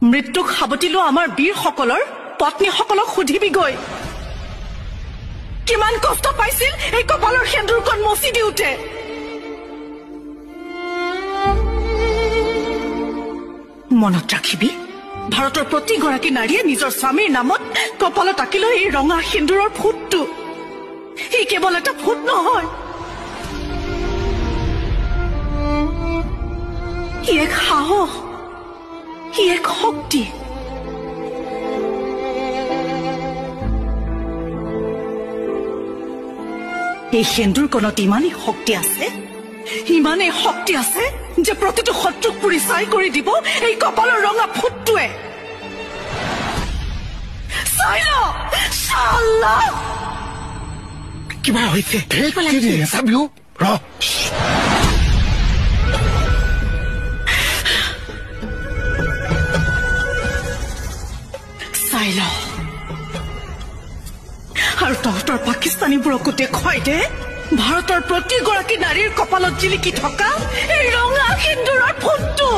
মৃত্যুক সাৱটি লোৱা আমাৰ বীৰসকলৰ পত্নীসকলক সুধিবিগৈ কিমান কষ্ট পাইছিল এই কপালৰ সেন্দুৰকণ মচি দিওঁতে মনত ৰাখিবি ভাৰতৰ প্ৰতিগৰাকী নাৰীয়ে নিজৰ স্বামীৰ নামত কপালত আঁকিল এই ৰঙা সেন্দুৰৰ ফুটটো ই কেৱল এটা ফুট নহয় ই এক সাহস ই এক শক্তি এই সেন্দুৰকণত ইমানেই শক্তি আছে যে প্ৰতিটো শত্ৰুক পুৰি ছাই কৰি দিব এই কপালৰ ৰঙা ফুটটোৱে কিবা হৈছে চাবিও ৰ চাই ল আৰু তহঁতৰ পাকিস্তানীবোৰকো দেখুৱাই দে ভাৰতৰ প্ৰতিগৰাকী নাৰীৰ কপালত জিলিকি থকা এই ৰঙা সেন্দুৰৰ ফুটটো